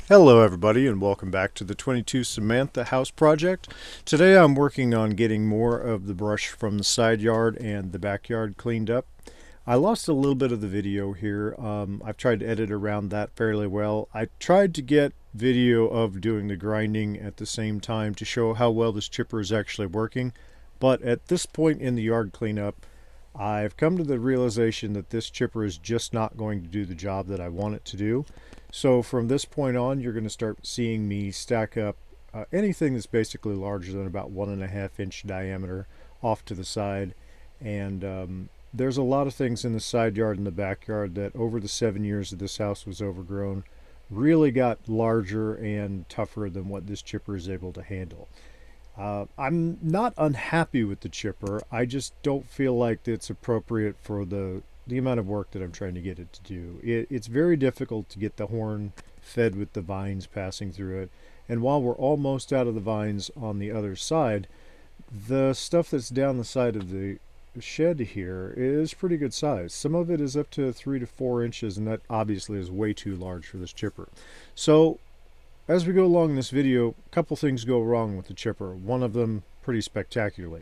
Hello everybody and welcome back to the 22 Samantha House Project. Today I'm working on getting more of the brush from the side yard and the backyard cleaned up. I lost a little bit of the video here. I've tried to edit around that fairly well. I tried to get video of doing the grinding at the same time to show how well this chipper is actually working. But at this point in the yard cleanup, I've come to the realization that this chipper is just not going to do the job that I want it to do. So from this point on, you're going to start seeing me stack up anything that's basically larger than about 1.5 inch diameter off to the side. And there's a lot of things in the side yard and the backyard that over the 7 years that this house was overgrown really got larger and tougher than what this chipper is able to handle. I'm not unhappy with the chipper. I just don't feel like it's appropriate for the amount of work that I'm trying to get it to do. It's very difficult to get the horn fed with the vines passing through it. And while we're almost out of the vines on the other side, the stuff that's down the side of the shed here is pretty good size. Some of it is up to 3 to 4 inches, and that obviously is way too large for this chipper. So as we go along in this video, a couple things go wrong with the chipper, one of them pretty spectacularly.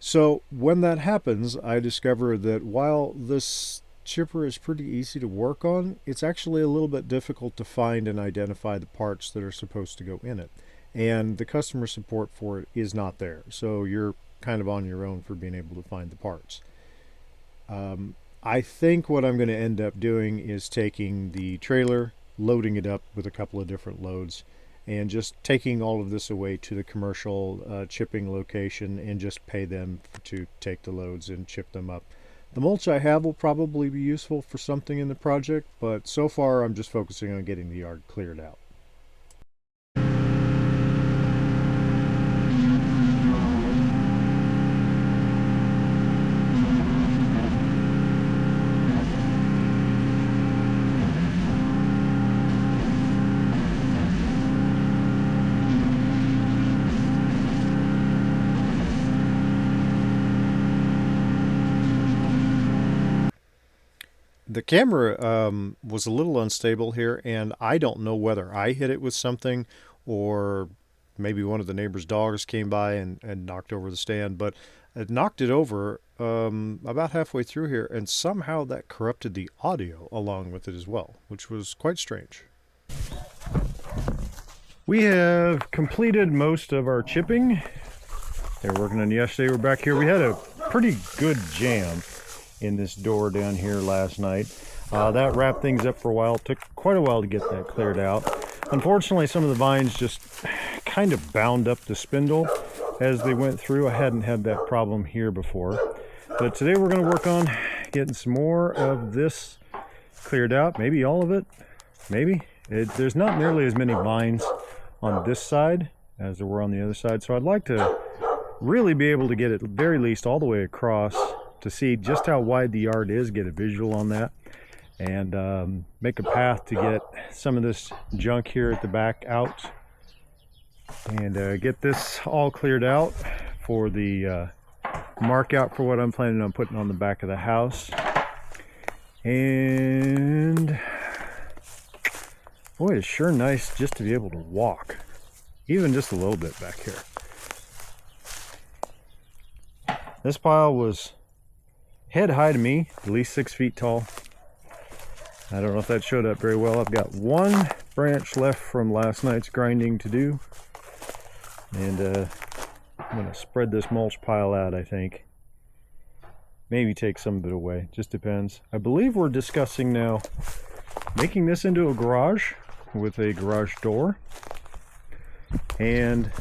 So when that happens, I discover that while this chipper is pretty easy to work on, it's actually a little bit difficult to find and identify the parts that are supposed to go in it. And the customer support for it is not there. So you're kind of on your own for being able to find the parts. I think what I'm going to end up doing is taking the trailer, loading it up with a couple of different loads, and just taking all of this away to the commercial chipping location and just pay them to take the loads and chip them up. The mulch I have will probably be useful for something in the project, but so far I'm just focusing on getting the yard cleared out. The camera was a little unstable here, and I don't know whether I hit it with something or maybe one of the neighbor's dogs came by and knocked over the stand, but it knocked it over about halfway through here, and somehow that corrupted the audio along with it as well, which was quite strange. We have completed most of our chipping. They were working on yesterday. We're back here. We had a pretty good jam in this door down here last night. That wrapped things up for a while. It took quite a while to get that cleared out. Unfortunately, some of the vines just kind of bound up the spindle as they went through. I hadn't had that problem here before. But today we're going to work on getting some more of this cleared out. Maybe all of it. Maybe. There's not nearly as many vines on this side as there were on the other side. So I'd like to really be able to get it at very least all the way across to see just how wide the yard is, get a visual on that, and make a path to get some of this junk here at the back out, and get this all cleared out for the mark out for what I'm planning on putting on the back of the house. And boy, it's sure nice just to be able to walk, even just a little bit back here. This pile was head high to me, at least 6 feet tall. I don't know if that showed up very well. I've got one branch left from last night's grinding to do, and I'm going to spread this mulch pile out, I think. Maybe take some of it away, just depends. I believe we're discussing now making this into a garage with a garage door, and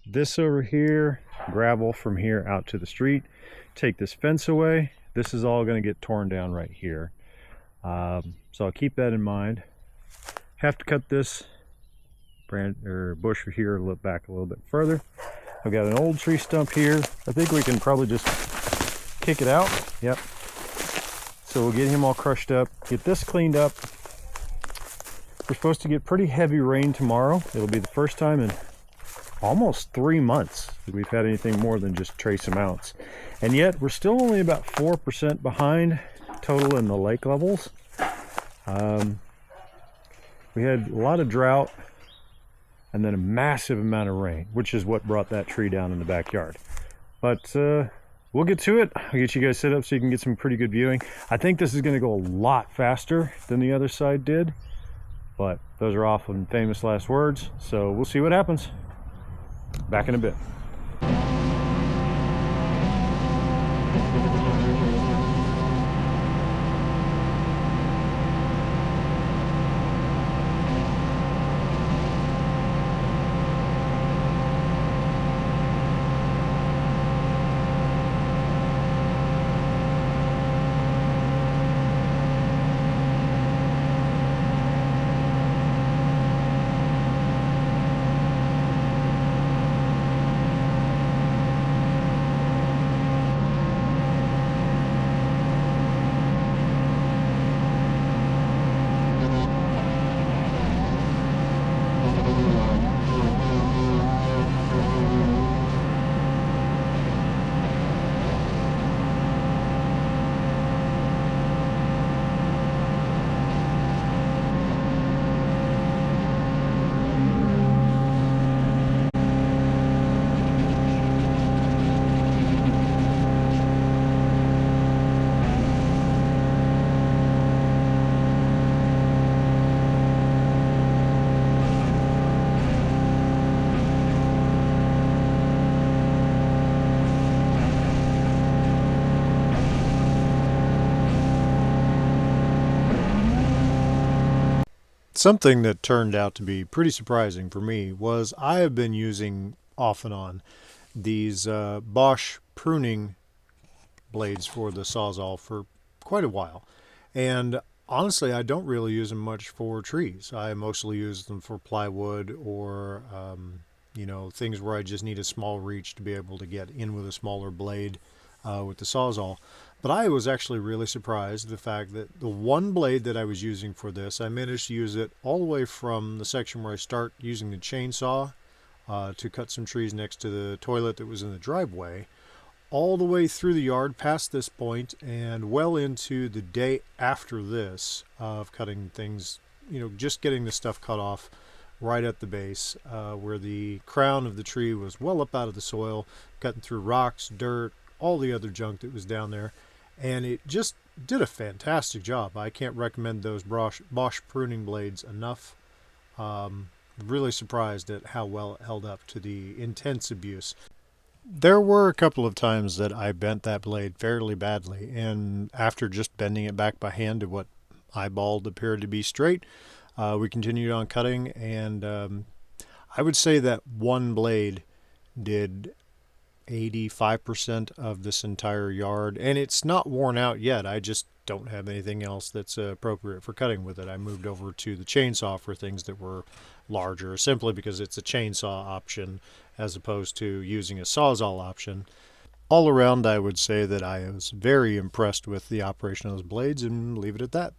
this over here, gravel from here out to the street. Take this fence away. This is all going to get torn down right here, so I'll keep that in mind. Have to cut this branch or bush here back a little bit further. I've got an old tree stump here. I think we can probably just kick it out. Yep. So we'll get him all crushed up, get this cleaned up. We're supposed to get pretty heavy rain tomorrow. It'll be the first time in almost 3 months that we've had anything more than just trace amounts. And yet we're still only about 4% behind total in the lake levels. We had a lot of drought and then a massive amount of rain, which is what brought that tree down in the backyard. But we'll get to it. I'll get you guys set up so you can get some pretty good viewing. I think this is going to go a lot faster than the other side did, but those are often famous last words, so we'll see what happens. Back in a bit. Something that turned out to be pretty surprising for me was I have been using off and on these Bosch pruning blades for the Sawzall for quite a while. And honestly, I don't really use them much for trees. I mostly use them for plywood or, you know, things where I just need a small reach to be able to get in with a smaller blade with the Sawzall. But I was actually really surprised at the fact that the one blade that I was using for this, I managed to use it all the way from the section where I start using the chainsaw to cut some trees next to the toilet that was in the driveway, all the way through the yard past this point and well into the day after this of cutting things, you know, just getting the stuff cut off right at the base where the crown of the tree was well up out of the soil, cutting through rocks, dirt, all the other junk that was down there. And it just did a fantastic job. I can't recommend those Bosch pruning blades enough. Really surprised at how well it held up to the intense abuse. There were a couple of times that I bent that blade fairly badly, and after just bending it back by hand to what eyeballed appeared to be straight, we continued on cutting, and I would say that one blade did 85% of this entire yard, and it's not worn out yet. I just don't have anything else that's appropriate for cutting with it. I moved over to the chainsaw for things that were larger, simply because it's a chainsaw option as opposed to using a Sawzall option. All around, I would say that I was very impressed with the operation of those blades, and leave it at that.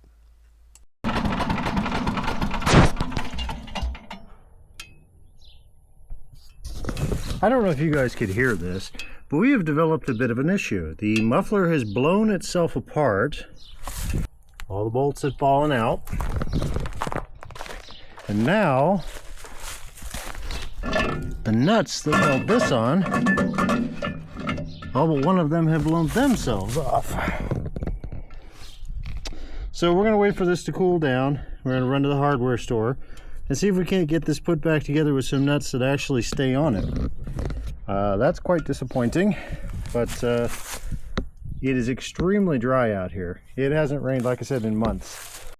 I don't know if you guys could hear this, but we have developed a bit of an issue. The muffler has blown itself apart. All the bolts have fallen out. And now, the nuts that held this on, all but one of them have blown themselves off. So we're going to wait for this to cool down. We're going to run to the hardware store and see if we can't get this put back together with some nuts that actually stay on it. That's quite disappointing, but it is extremely dry out here. It hasn't rained, like I said, in months.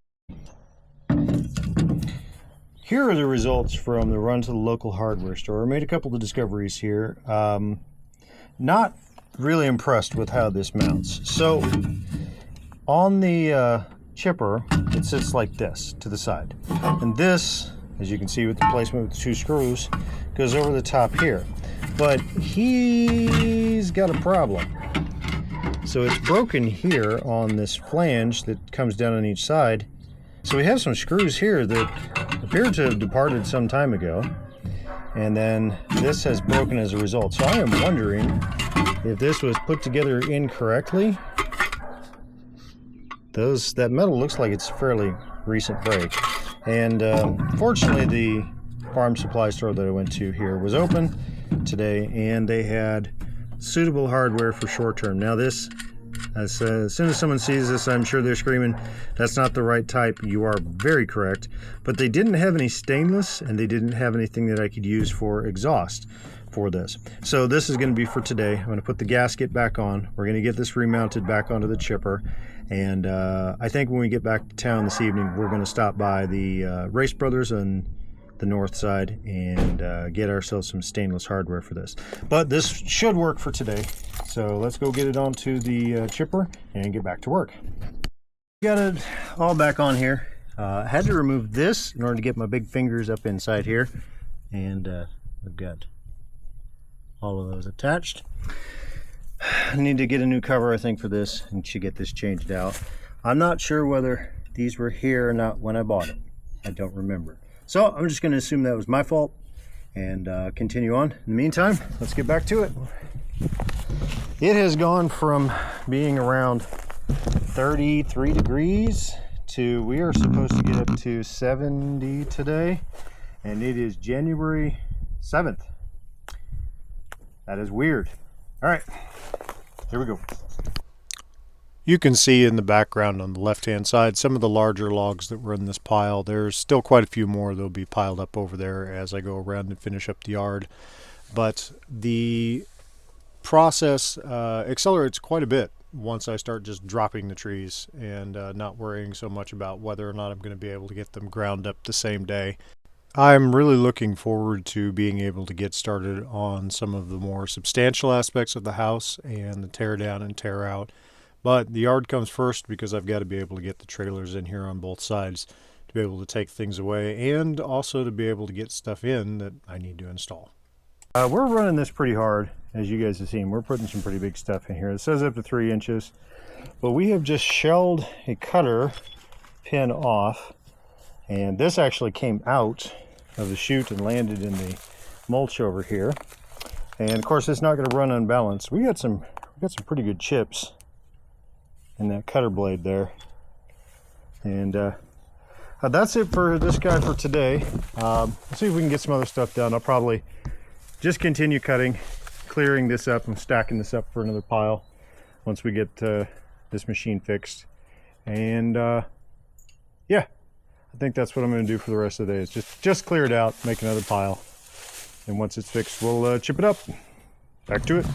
Here are the results from the run to the local hardware store. I made a couple of discoveries here. Not really impressed with how this mounts. So on the chipper, it sits like this to the side, and this, as you can see with the placement with the two screws, goes over the top here. But he's got a problem. So it's broken here on this flange that comes down on each side. So we have some screws here that appear to have departed some time ago, and then this has broken as a result. So I am wondering if this was put together incorrectly. That metal looks like it's a fairly recent break. And fortunately, the farm supply store that I went to here was open today, and they had suitable hardware for short term. Now this, as soon as someone sees this, I'm sure they're screaming, that's not the right type. You are very correct. But they didn't have any stainless, and they didn't have anything that I could use for exhaust for this. So this is going to be for today. I'm going to put the gasket back on. We're going to get this remounted back onto the chipper. And I think when we get back to town this evening, we're going to stop by the Race Brothers on the north side and get ourselves some stainless hardware for this. But this should work for today. So let's go get it onto the chipper and get back to work. Got it all back on here. I had to remove this in order to get my big fingers up inside here. And we've got all of those attached. I need to get a new cover, I think, for this, and should get this changed out. I'm not sure whether these were here or not when I bought it. I don't remember. So I'm just going to assume that was my fault and continue on. In the meantime, let's get back to it. It has gone from being around 33 degrees to, we are supposed to get up to 70 today, and it is January 7th. That is weird. All right, here we go. You can see in the background on the left-hand side some of the larger logs that were in this pile. There's still quite a few more that'll be piled up over there as I go around and finish up the yard. But the process accelerates quite a bit once I start just dropping the trees and not worrying so much about whether or not I'm going to be able to get them ground up the same day. I'm really looking forward to being able to get started on some of the more substantial aspects of the house and the tear down and tear out. But the yard comes first because I've got to be able to get the trailers in here on both sides to be able to take things away and also to be able to get stuff in that I need to install. We're running this pretty hard, as you guys have seen. We're putting some pretty big stuff in here. It says up to 3 inches, but we have just shelled a cutter pin off, and this actually came out of the chute and landed in the mulch over here. And of course, it's not going to run unbalanced. We got some pretty good chips in that cutter blade there. And that's it for this guy for today. Let's see if we can get some other stuff done. I'll probably just continue cutting, clearing this up and stacking this up for another pile once we get this machine fixed. And yeah, I think that's what I'm going to do for the rest of the day, is just clear it out, make another pile, and once it's fixed, we'll chip it up. Back to it.